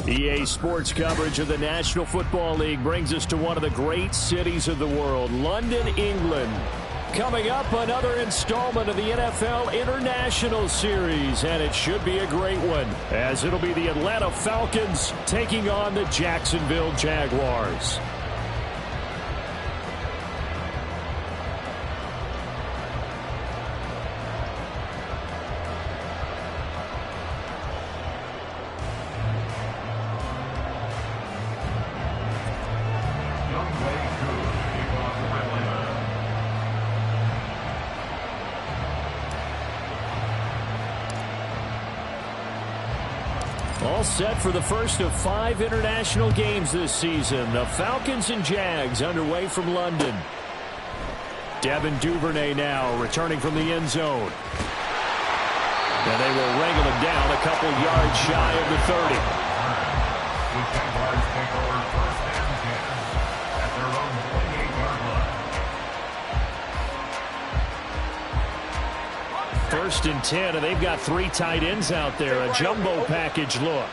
EA Sports coverage of the National Football League brings us to one of the great cities of the world, London, England. Coming up, another installment of the NFL International Series, and it should be a great one, as it'll be the Atlanta Falcons taking on the Jacksonville Jaguars. All set for the first of 5 international games this season. The Falcons and Jags underway from London. Devin Duvernay now returning from the end zone. And they will wrangle him down a couple yards shy of the 30. The Jaguars take over first and 10 at their own 28-yard line. First and 10, and they've got 3 tight ends out there. A jumbo package look.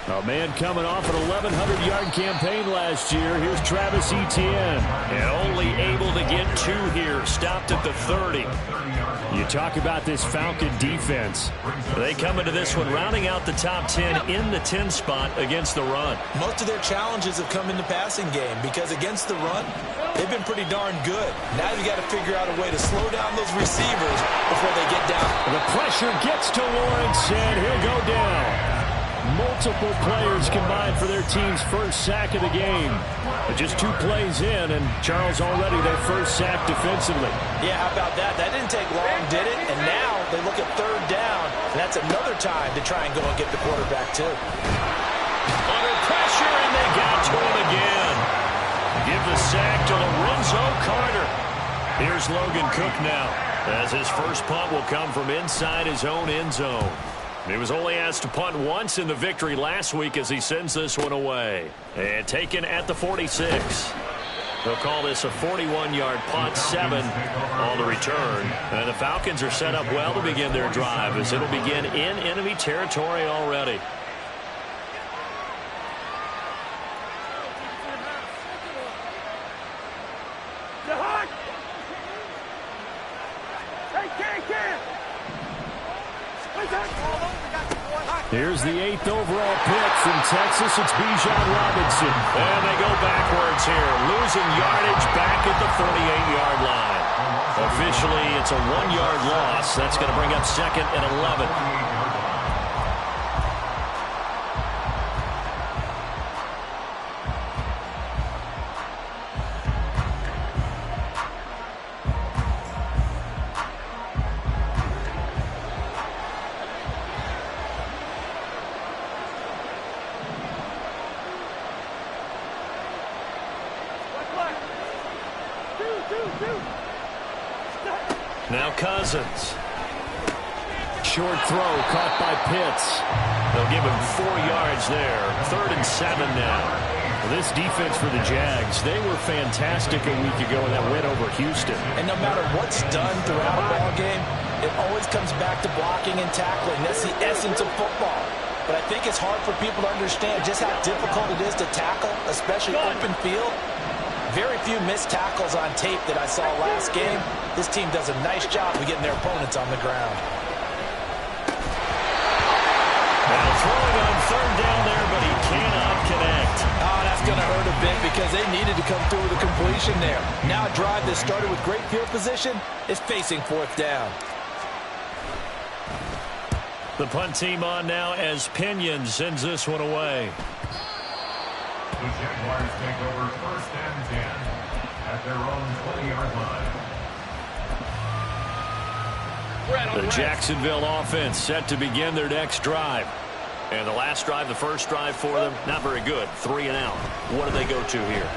A man coming off an 1,100-yard campaign last year. Here's Travis Etienne. And only able to get 2 here. Stopped at the 30. You talk about this Falcon defense. They come into this one rounding out the top 10 in the 10 spot against the run. Most of their challenges have come in the passing game because against the run, they've been pretty darn good. Now you've got to figure out a way to slow down those receivers before they get down. The pressure gets to Lawrence, and he'll go down. Multiple players combined for their team's first sack of the game. But just 2 plays in, and Charles already their first sack defensively. Yeah, how about that? That didn't take long, did it? And now they look at 3rd down, and that's another time to try and go and get the quarterback, too. Under pressure, and they got to him again. Give the sack to Lorenzo Carter. Here's Logan Cook now, as his first punt will come from inside his own end zone. He was only asked to punt once in the victory last week as he sends this one away. And taken at the 46. They'll call this a 41-yard punt, 7 on the return. And the Falcons are set up well to begin their drive as it'll begin in enemy territory already. Here's the 8th overall pick from Texas. It's Bijan Robinson. And they go backwards here. Losing yardage back at the 48-yard line. Officially, it's a 1-yard loss. That's going to bring up 2nd and 11. Now Cousins. Short throw caught by Pitts. They'll give him 4 yards there. 3rd and 7 now. Well, this defense for the Jags, they were fantastic a week ago in that win over Houston. And no matter what's done throughout a ball game, it always comes back to blocking and tackling. That's the essence of football. But I think it's hard for people to understand just how difficult it is to tackle, especially open field. Very few missed tackles on tape that I saw last game. This team does a nice job of getting their opponents on the ground. Now throwing on 3rd down there, but he cannot connect. Oh, that's going to hurt a bit because they needed to come through with a completion there. Now a drive that started with great field position is facing 4th down. The punt team on now as Pinion sends this one away. The Jaguars take over first and 10 at their own 20-yard line. The Jacksonville offense set to begin their next drive. And the last drive, the first drive for them, not very good. 3 and out. What do they go to here?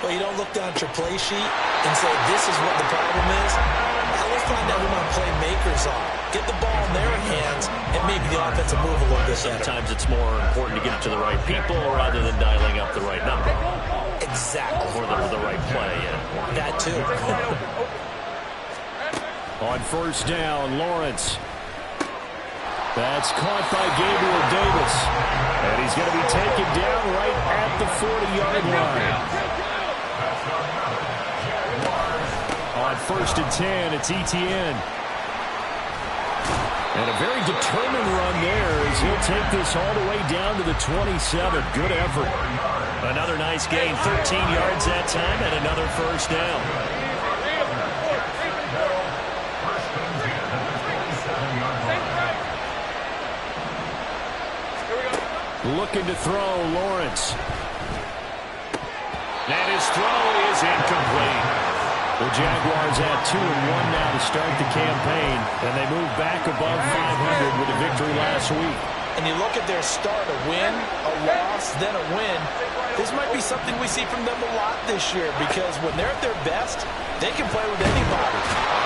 Well, you don't look down at your play sheet and say, this is what the problem is. Now let's find out who my playmakers are. Get the ball in their hands, and maybe the offense will move a little bit better. Sometimes it's more important to get it to the right people rather than dialing up the right number. Exactly. Or the right play, yeah. That too. On 1st down, Lawrence. That's caught by Gabriel Davis. And he's going to be taken down right at the 40-yard line. On 1st and 10, it's Etienne. And a very determined run there as he'll take this all the way down to the 27. Good effort. Another nice gain, 13 yards that time, and another first down. Looking to throw, Lawrence. And his throw is incomplete. The Jaguars at 2-1 now to start the campaign, and they move back above 500 with a victory last week. And you look at their start, a win, a loss, then a win. This might be something we see from them a lot this year, because when they're at their best, they can play with anybody.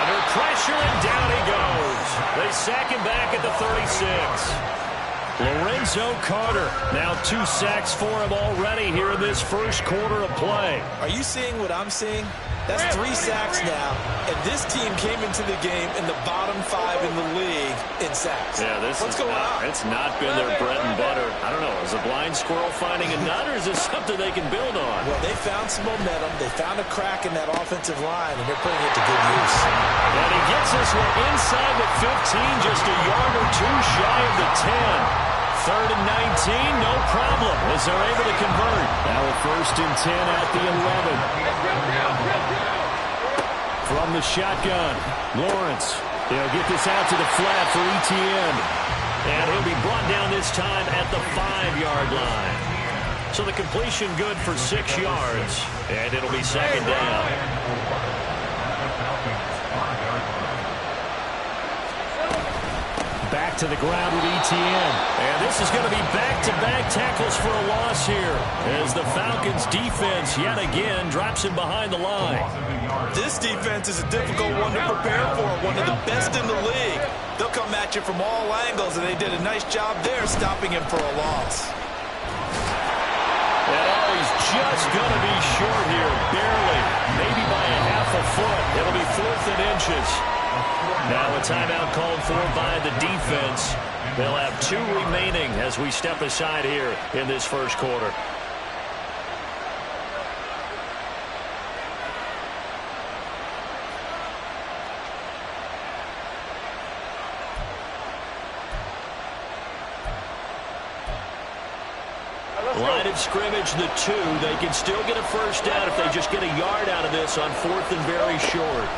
Under pressure, and down he goes. They sack him back at the 36. Lorenzo Carter, now 2 sacks for him already here in this first quarter of play. Are you seeing what I'm seeing? That's 3 sacks now, and this team came into the game in the bottom 5 in the league in sacks. Yeah, What's going on? It's not been their bread and butter. I don't know, is a blind squirrel finding a nut, or is this something they can build on? Well, they found some momentum. They found a crack in that offensive line, and they're putting it to good use. And he gets this one inside the 15, just a yard or 2 shy of the 10. 3rd and 19, no problem, as they're able to convert. Now a 1st and 10 at the 11. From the shotgun, Lawrence. They'll get this out to the flat for Etienne. And he'll be brought down this time at the 5-yard line. So the completion good for 6 yards, and it'll be 2nd down. Back to the ground with Etienne. And this is going to be back-to-back tackles for a loss here, as the Falcons' defense yet again drops him behind the line. This defense is a difficult one to prepare for, one of the best in the league. They'll come at you from all angles, and they did a nice job there stopping him for a loss. And he's just going to be short here, barely, maybe by a half a foot. It'll be 4th and inches. Now a timeout called for by the defense. They'll have 2 remaining as we step aside here in this first quarter. Line of scrimmage, the 2. They can still get a first down if they just get a yard out of this on 4th and very short.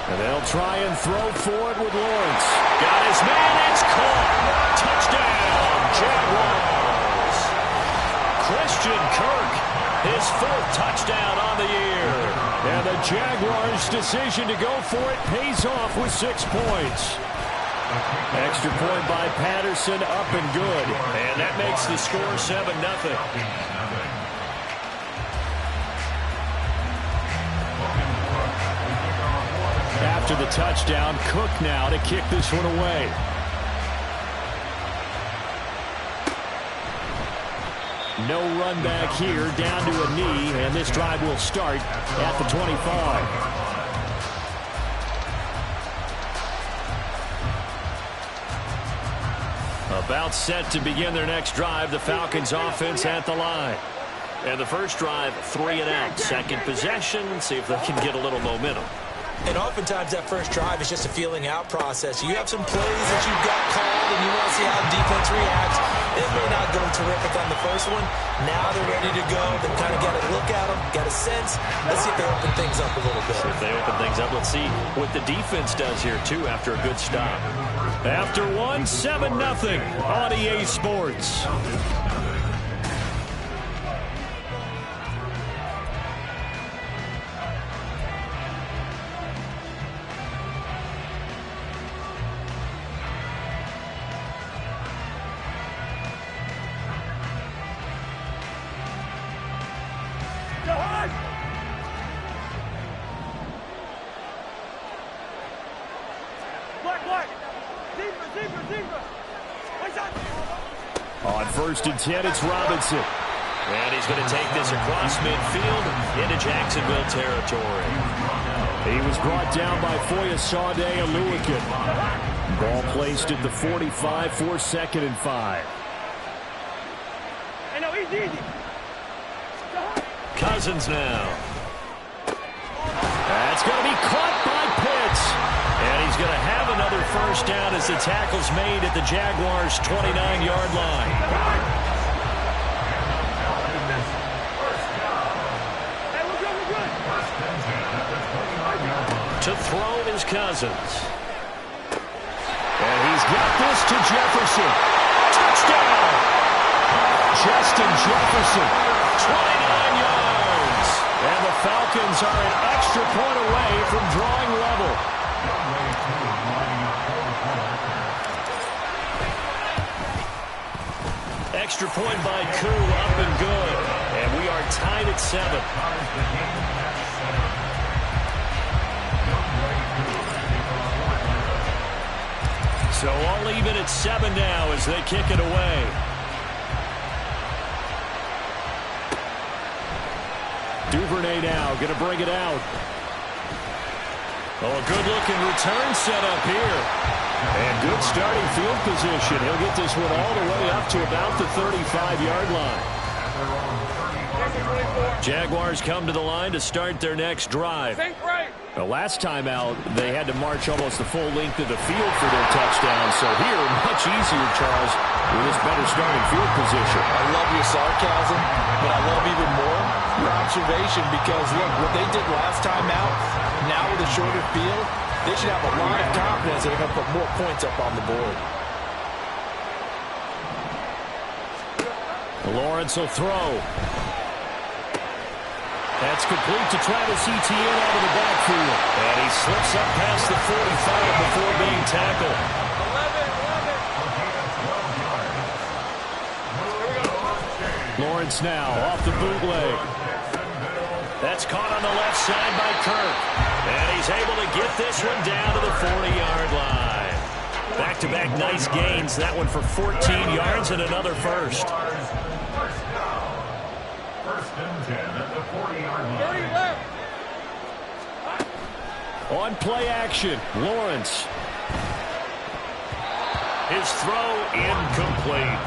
And they'll try and throw forward with Lawrence. Got his man, it's caught. Touchdown, Jaguars. Christian Kirk, his 4th touchdown on the year. And the Jaguars' decision to go for it pays off with 6 points. Extra point by Patterson, up and good. And that makes the score 7-0. After the touchdown, Cook now to kick this one away. No run back here, down to a knee, and this drive will start at the 25. About set to begin their next drive, the Falcons offense at the line. And the first drive, 3 and out. Second possession, see if they can get a little momentum. And oftentimes that first drive is just a feeling out process. You have some plays that you've got called and you want to see how the defense reacts. It may not go terrific on the first one. Now they're ready to go. They've kind of got a look at them, got a sense. Let's see if they open things up a little bit. If they open things up, let's see what the defense does here, too, after a good stop. After 1, 7-0 on EA Sports. On 1st and 10, it's Robinson. And he's going to take this across midfield into Jacksonville territory. He was brought down by Foyesade Oluokun. Ball placed at the 45 for 2nd and 5. Cousins now. That's going to be caught by Pitts. And he's going to have another first down as the tackle's made at the Jaguars' 29-yard line. To throw is Cousins. And he's got this to Jefferson. Touchdown! Justin Jefferson, 29 yards. And the Falcons are an extra point away from drawing level. Extra point by Koo, up and good. And we are tied at 7. So all even at 7 now as they kick it away. Duvernay now going to bring it out. Oh, a good-looking return set up here. And good starting field position. He'll get this one all the way up to about the 35-yard line. Jaguars come to the line to start their next drive. The last time out, they had to march almost the full length of the field for their touchdown. So here, much easier, Charles, with this better starting field position. I love your sarcasm, but I love even more your observation because, look, what they did last time out, now with a shorter field, they should have a lot of confidence that they're going to put more points up on the board. Lawrence will throw. That's complete to Travis Etienne out of the backfield. And he slips up past the 45 before being tackled. 11. Lawrence now off the bootleg. That's caught on the left side by Kirk. And he's able to get this one down to the 40-yard line. Back-to-back nice gains. That one for 14 yards and another first. On play action, Lawrence. His throw incomplete.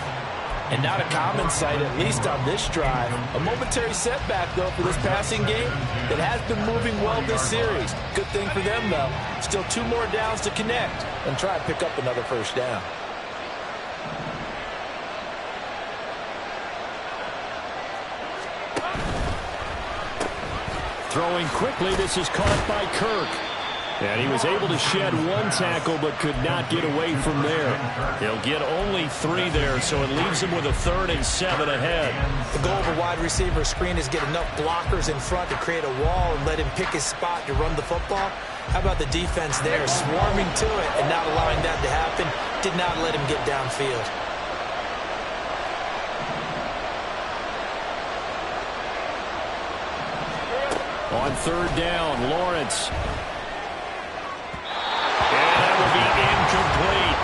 And not a common sight, at least on this drive. A momentary setback, though, for this passing game that has been moving well this series. Good thing for them, though. Still 2 more downs to connect and try and pick up another first down. Throwing quickly, this is caught by Kirk. And he was able to shed 1 tackle but could not get away from there. He'll get only 3 there, so it leaves him with a 3rd and 7 ahead. The goal of a wide receiver screen is get enough blockers in front to create a wall and let him pick his spot to run the football. How about the defense there, swarming to it and not allowing that to happen? Did not let him get downfield. On 3rd down, Lawrence. And that will be incomplete.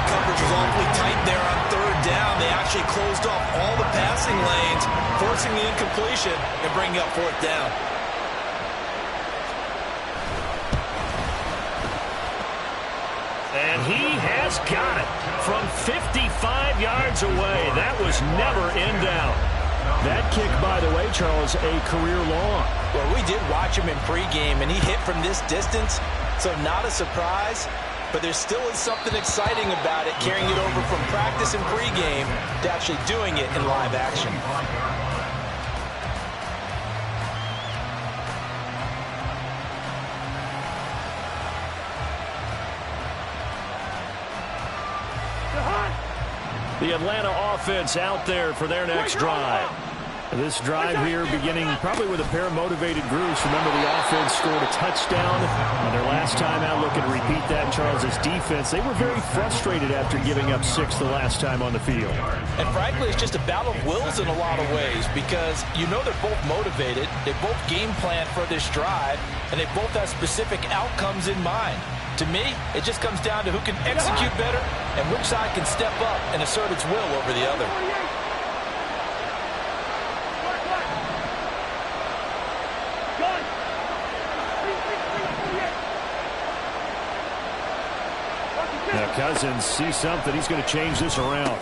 Coverage was awfully tight there on 3rd down. They actually closed off all the passing lanes, forcing the incompletion and bringing up 4th down. And he has got it from 55 yards away. That was never in doubt. That kick, by the way, Charles, a career long. Well, we did watch him in pregame, and he hit from this distance, so not a surprise. But there still is something exciting about it, carrying it over from practice and pregame to actually doing it in live action. The Atlanta offense out there for their next drive. This drive here beginning probably with a pair of motivated groups. Remember, the offense scored a touchdown on their last time out. Looking to repeat that. Charles's defense, they were very frustrated after giving up 6 the last time on the field. And frankly, it's just a battle of wills in a lot of ways because you know they're both motivated. They both game plan for this drive, and they both have specific outcomes in mind. To me, it just comes down to who can execute better and which side can step up and assert its will over the other. Cousins sees something. He's going to change this around.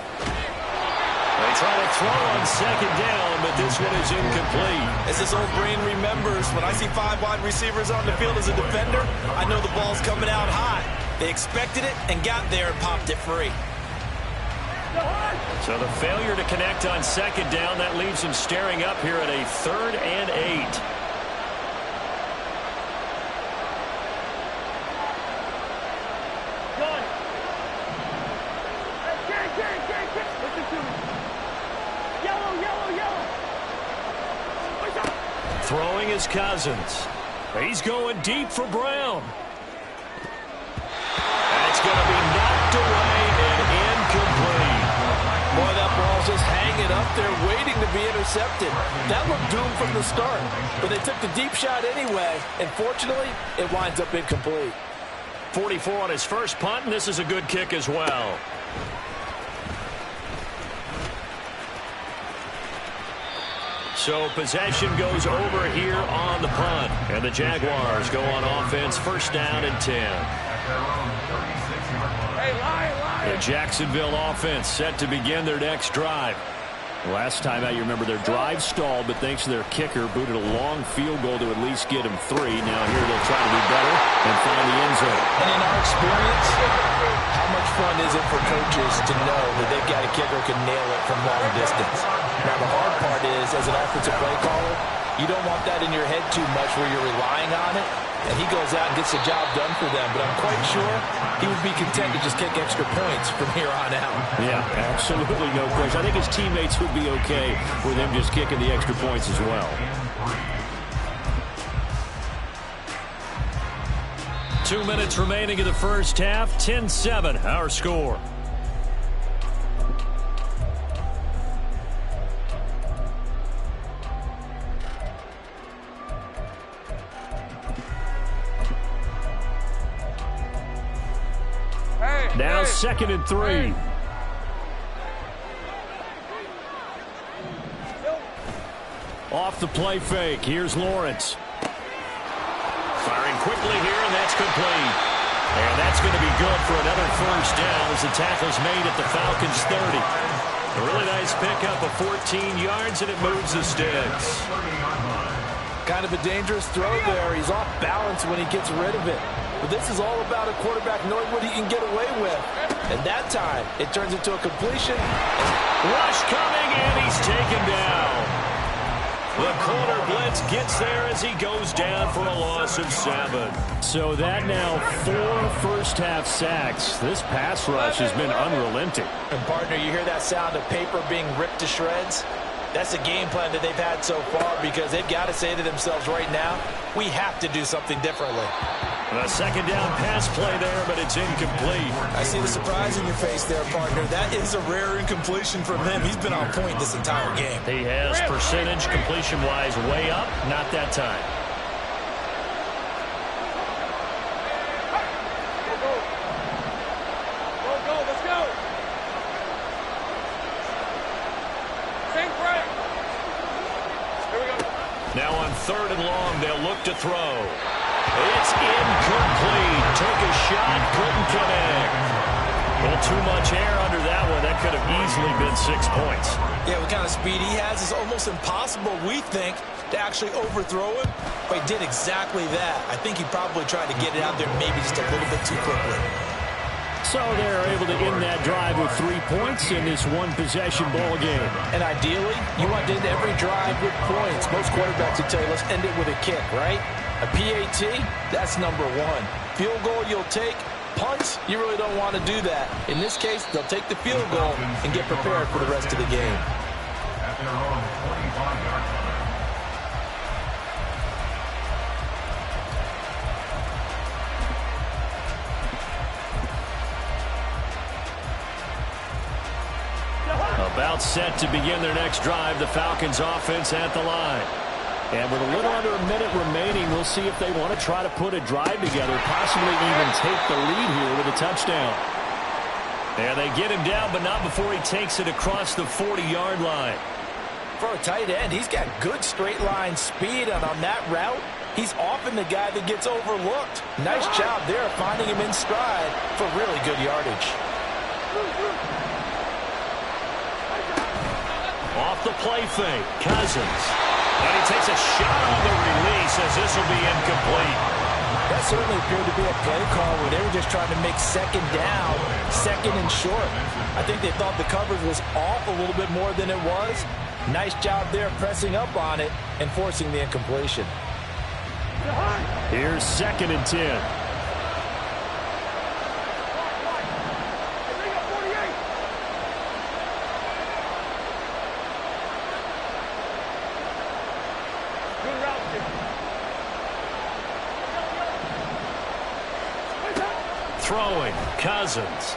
They try to throw on second down, but this one is incomplete. As this old brain remembers, when I see 5 wide receivers on the field as a defender, I know the ball's coming out high. They expected it and got there and popped it free. So the failure to connect on second down, that leaves him staring up here at a 3rd and 8. Throwing is Cousins. He's going deep for Brown. That's going to be knocked away and incomplete. Boy, that ball's just hanging up there waiting to be intercepted. That looked doomed from the start, but they took the deep shot anyway, and fortunately, it winds up incomplete. 44 on his first punt, and this is a good kick as well. So possession goes over here on the punt. And the Jaguars go on offense, 1st down and 10. The Jacksonville offense set to begin their next drive. Last time out, you remember their drive stalled, but thanks to their kicker, booted a long field goal to at least get them 3. Now here they'll try to do better and find the end zone. And in our experience, how much fun is it for coaches to know that they've got a kicker who can nail it from long distance? Now, the hard part is, as an offensive play caller, you don't want that in your head too much where you're relying on it, and he goes out and gets the job done for them. But I'm quite sure he would be content to just kick extra points from here on out. Yeah, absolutely no question. I think his teammates would be okay with him just kicking the extra points as well. 2 minutes remaining in the first half. 10-7, our score. Now 2nd and 3. Off the play fake. Here's Lawrence. Firing quickly here, and that's complete. And that's going to be good for another 1st down as the tackle's made at the Falcons' 30. A really nice pickup of 14 yards, and it moves the sticks. Kind of a dangerous throw there. He's off balance when he gets rid of it. But this is all about a quarterback knowing what he can get away with. And that time, it turns into a completion. Rush coming, and he's taken down. The corner blitz gets there as he goes down for a loss of 7. So that now 4 first-half sacks. This pass rush has been unrelenting. And, partner, you hear that sound of paper being ripped to shreds? That's the game plan that they've had so far because they've got to say to themselves right now, we have to do something differently. A 2nd down pass play there, but it's incomplete. I see the surprise in your face there, partner. That is a rare incompletion from him. He's been on point this entire game. He has percentage completion-wise way up, not that time. Let's go. Same break. Here we go. Now on 3rd and long, they'll look to throw. It's incomplete. Took a shot, couldn't connect. A little too much air under that one. That could have easily been 6 points. Yeah, what kind of speed he has is almost impossible, we think, to actually overthrow him. But he did exactly that. I think he probably tried to get it out there maybe just a little bit too quickly. So they're able to end that drive with 3 points in this one-possession ball game. And ideally, you want to end every drive with points. Most quarterbacks would tell you, let's end it with a kick, right? A PAT, that's number 1. Field goal you'll take. Punts, you really don't want to do that. In this case, they'll take the field goal and get prepared for the rest of the game. At their own 25-yard line. About set to begin their next drive, the Falcons offense at the line. And with a little under a minute remaining, we'll see if they want to try to put a drive together, possibly even take the lead here with a touchdown. And they get him down, but not before he takes it across the 40-yard line. For a tight end, he's got good straight line speed, and on that route, He's often the guy that gets overlooked. Nice job there finding him in stride for really good yardage. Off the play fake, Cousins. And he takes a shot on the release as this will be incomplete. That certainly appeared to be a play call where they were just trying to make second down, second and short. I think they thought the coverage was off a little bit more than it was. Nice job there pressing up on it and forcing the incompletion. Here's 2nd and 10. Throwing, Cousins.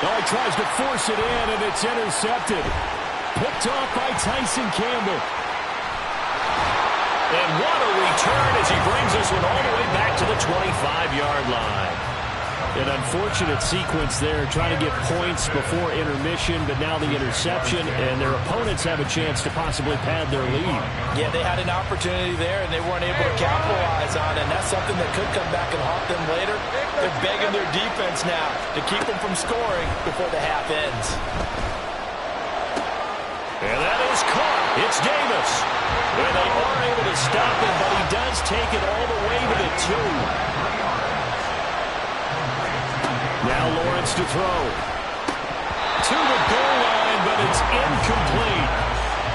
Oh, he tries to force it in, and it's intercepted. Picked off by Tyson Campbell. And what a return as he brings this one all the way back to the 25-yard line. An unfortunate sequence there, trying to get points before intermission, but now the interception, and their opponents have a chance to possibly pad their lead. Yeah, they had an opportunity there, and they weren't able to capitalize on it, and that's something that could come back and haunt them later. They're begging their defense now to keep them from scoring before the half ends. And that is caught. It's Davis. And they are able to stop him, but he does take it all the way to the 2. Now Lawrence to throw. To the goal line, but it's incomplete.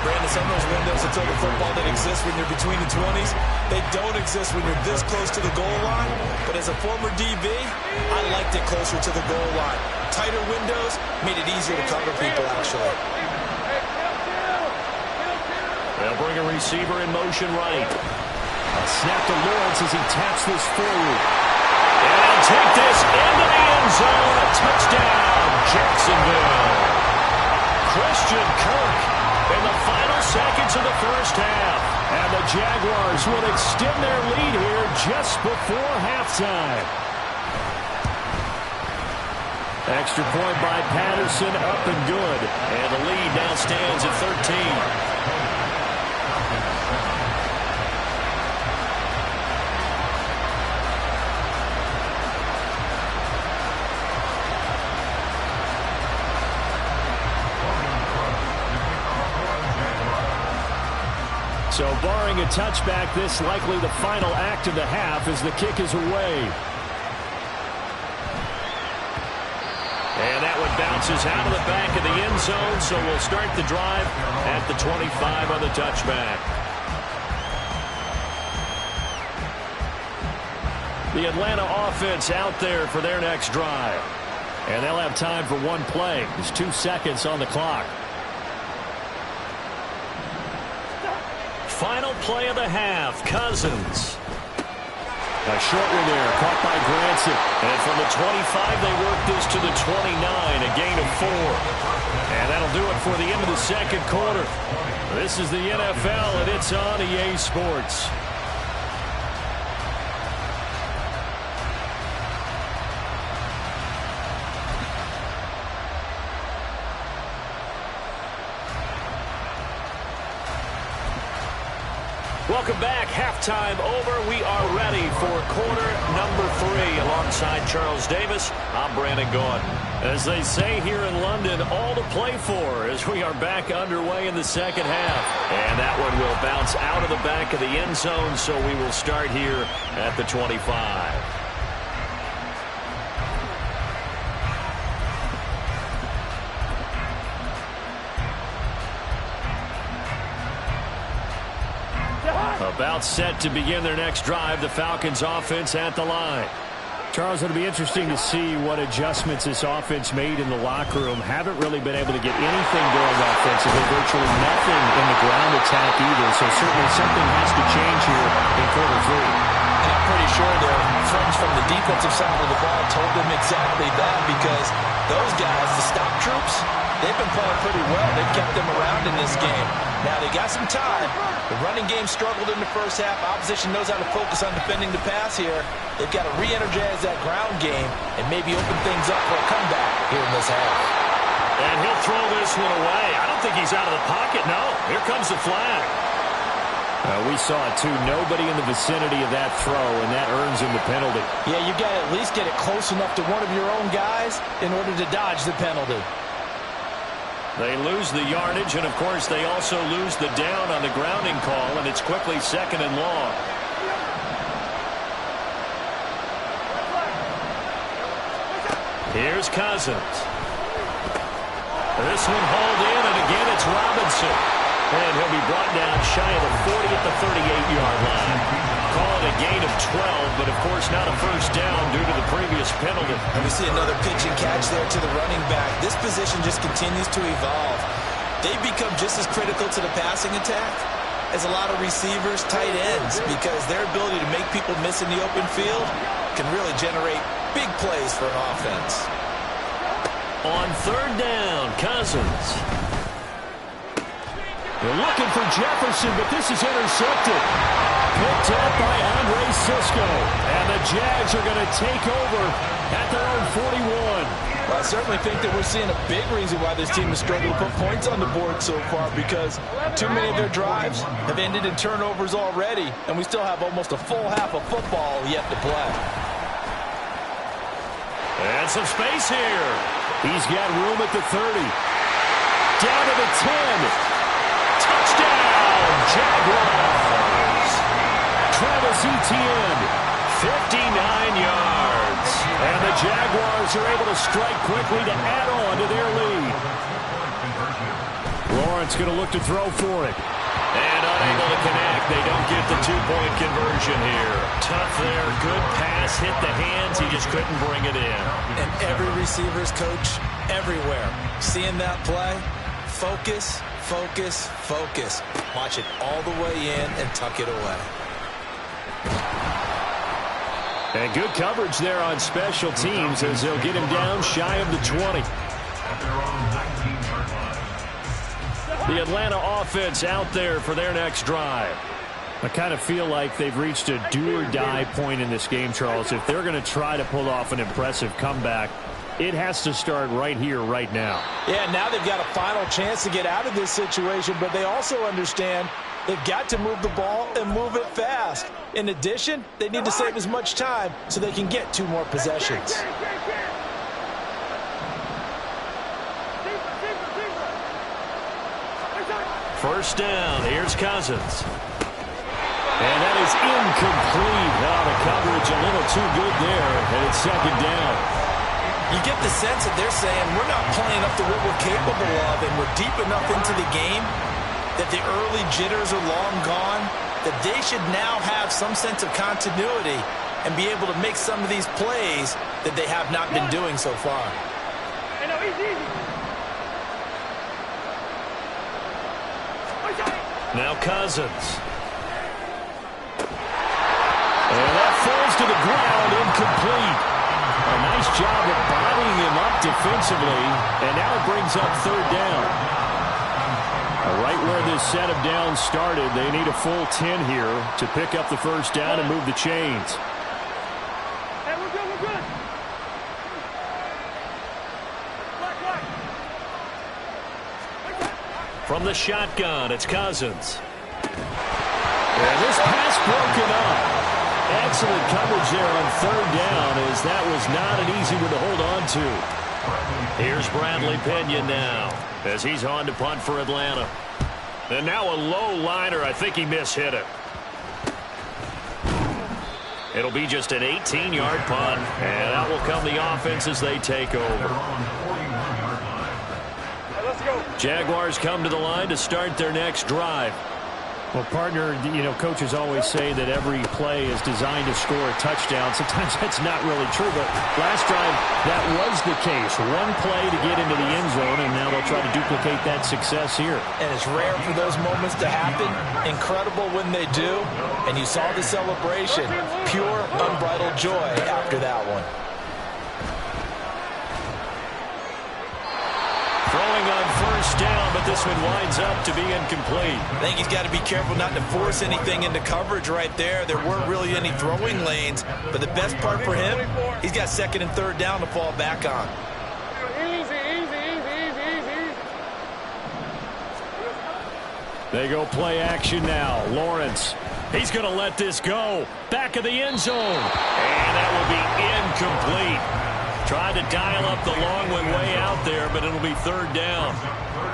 Brandon, some of those windows to throw the football that exist when you're between the 20s, they don't exist when you're this close to the goal line. But as a former DB, I liked it closer to the goal line. Tighter windows made it easier to cover people, actually. They'll bring a receiver in motion right. A snap to Lawrence as he taps this forward. And they'll take this into the end zone. A touchdown, Jacksonville. Christian Kirk in the final seconds of the first half. And the Jaguars will extend their lead here just before halftime. Extra point by Patterson, up and good. And the lead now stands at 13. So barring a touchback, this likely the final act of the half as the kick is away. And that one bounces out of the back of the end zone, so we'll start the drive at the 25 on the touchback. The Atlanta offense out there for their next drive. And they'll have time for one play. There's 2 seconds on the clock. Final play of the half, Cousins. A short one there, caught by Granson. And from the 25, they work this to the 29, a gain of 4. And that'll do it for the end of the second quarter. This is the NFL, and it's on EA Sports. Welcome back. Halftime over. We are ready for quarter number 3. Alongside Charles Davis, I'm Brandon Gaudin. As they say here in London, all to play for as we are back underway in the second half. And that one will bounce out of the back of the end zone, so we will start here at the 25. About set to begin their next drive, the Falcons offense at the line. Charles, it'll be interesting to see what adjustments this offense made in the locker room. Haven't really been able to get anything going offensively, virtually nothing in the ground attack either. So certainly something has to change here in quarter 3. And I'm pretty sure their friends from the defensive side of the ball told them exactly that, because those guys, the stop troops, they've been playing pretty well. They've kept them around in this game. Now they got some time. The running game struggled in the first half. Opposition knows how to focus on defending the pass here. They've got to re-energize that ground game and maybe open things up for a comeback here in this half. And he'll throw this one away. I don't think he's out of the pocket, no. Here comes the flag. We saw it, too. Nobody in the vicinity of that throw, and that earns him the penalty. Yeah, you got to at least get it close enough to one of your own guys in order to dodge the penalty. They lose the yardage, and, of course, they also lose the down on the grounding call, and it's quickly 2nd and long. Here's Cousins. This one hauled in, and again it's Robinson. And he'll be brought down shy of the 40 at the 38-yard line. Call it a gain of 12, but of course not a first down due to the previous penalty. And we see another pitch and catch there to the running back. This position just continues to evolve. They become just as critical to the passing attack as a lot of receivers, tight ends, because their ability to make people miss in the open field can really generate big plays for an offense. On 3rd down, Cousins. They're looking for Jefferson, but this is intercepted. Picked up by Andre Cisco. And the Jags are going to take over at their own 41. Well, I certainly think that we're seeing a big reason why this team has struggled to put points on the board so far, because too many of their drives have ended in turnovers already, and we still have almost a full half of football yet to play. And some space here. He's got room at the 30. Down to the 10. Touchdown, Jaguars. Travis Etienne, 59 yards. And the Jaguars are able to strike quickly to add on to their lead. Lawrence going to look to throw for it. And unable to connect. They don't get the 2-point conversion here. Tough there. Good pass. Hit the hands. He just couldn't bring it in. And every receiver's coach everywhere seeing that play. Focus, focus, focus. Watch it all the way in and tuck it away. And good coverage there on special teams as they'll get him down shy of the 20. The Atlanta offense out there for their next drive. I kind of feel like they've reached a do-or-die point in this game, Charles. If they're going to try to pull off an impressive comeback, it has to start right here, right now. Yeah, now they've got a final chance to get out of this situation, but they also understand they've got to move the ball and move it fast. In addition, they need to save as much time so they can get 2 more possessions. First down, here's Cousins. And that is incomplete. Now the coverage a little too good there, and it's 2nd down. You get the sense that they're saying we're not playing up to what we're capable of, and we're deep enough into the game that the early jitters are long gone, that they should now have some sense of continuity and be able to make some of these plays that they have not been doing so far. Now Cousins. And that falls to the ground, incomplete. A nice job of bodying him up defensively, and now it brings up 3rd down. Right where this set of downs started, they need a full 10 here to pick up the first down and move the chains. Hey, we're good, we're good. From the shotgun, it's Cousins. And this pass broken up. Excellent coverage there on 3rd down, as that was not an easy one to hold on to. Here's Bradley Pinion now, as he's on to punt for Atlanta. And now a low liner. I think he mishit it. It'll be just an 18-yard punt, and out will come the offense as they take over. Let's go. Jaguars come to the line to start their next drive. Well, partner, you know, coaches always say that every play is designed to score a touchdown. Sometimes that's not really true, but last drive, that was the case. One play to get into the end zone, and now they'll try to duplicate that success here. And it's rare for those moments to happen. Incredible when they do. And you saw the celebration. Pure, unbridled joy after that one. Throwing on first down, but this one winds up to be incomplete. I think he's got to be careful not to force anything into coverage right there. There weren't really any throwing lanes, but the best part for him, he's got 2nd and 3rd down to fall back on. Easy, easy, easy, easy, easy. They go play action now. Lawrence. He's going to let this go. Back of the end zone. And that will be incomplete. Tried to dial up the long one way out there, but it'll be third down.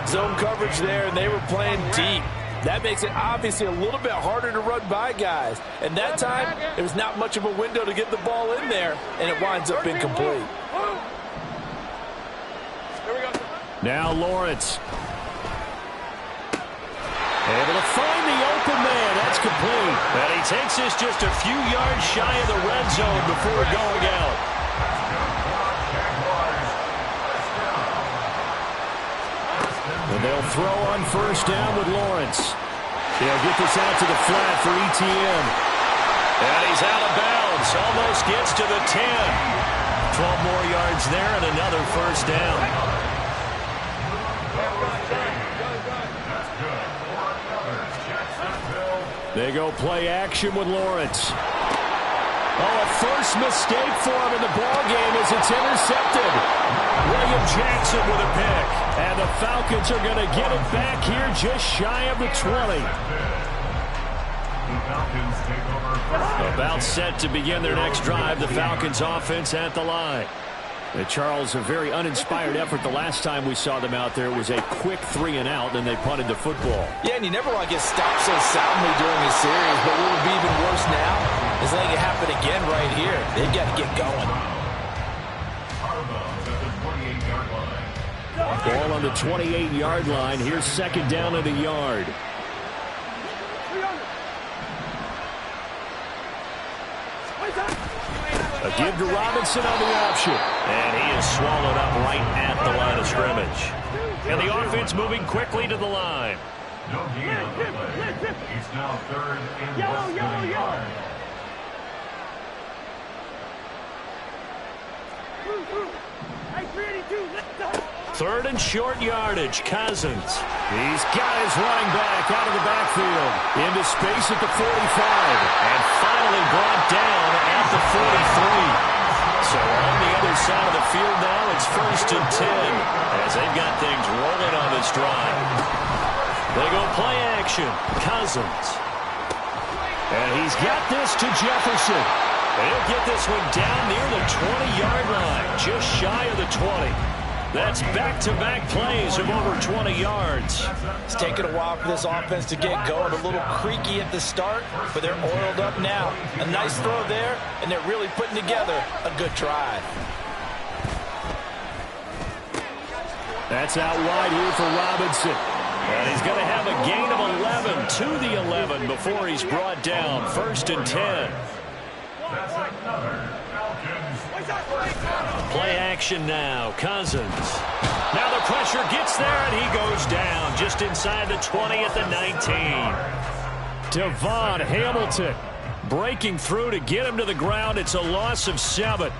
Zone coverage there, and they were playing deep. That makes it obviously a little bit harder to run by guys. And that time, there was not much of a window to get the ball in there, and it winds up incomplete. Now Lawrence. Able to find the open man. That's complete. And he takes this just a few yards shy of the red zone before going out. And they'll throw on first down with Lawrence. They'll get this out to the flat for ETN. And he's out of bounds. Almost gets to the 10. 12 more yards there and another first down. They go play action with Lawrence. Oh, a first mistake for him in the ball game as it's intercepted. William Jackson with a pick. And the Falcons are going to get it back here just shy of the 20. About set to begin their next drive. The Falcons offense at the line. Charles, a very uninspired effort the last time we saw them out there. It was a quick 3-and-out, then they punted the football. Yeah, and you never want to get stopped so soundly during a series, but what would be even worse now is letting it happen again right here. They've got to get going. Ball on the 28-yard line. Here's second down at a yard. A give to Robinson on the option. And he is swallowed up right at the line of scrimmage. And the offense moving quickly to the line. No gain on the play. It's now third and less than a yard. Third and short yardage. Cousins. He's got his running back out of the backfield. Into space at the 45. And finally brought down at the 43. So on the other side of the field now, it's first and 10 as they've got things rolling on this drive. They go play action. Cousins. And he's got this to Jefferson. He'll get this one down near the 20-yard line, just shy of the 20. That's back-to-back plays of over 20 yards. It's taken a while for this offense to get going. A little creaky at the start, but they're oiled up now. A nice throw there, and they're really putting together a good drive. That's out wide here for Robinson. And he's going to have a gain of 11 to the 11 before he's brought down. First and 10. That's another Falcons. Play action now. Cousins. Now the pressure gets there, and he goes down just inside the 20 at the 19. Devon Hamilton breaking through to get him to the ground. It's a loss of 7.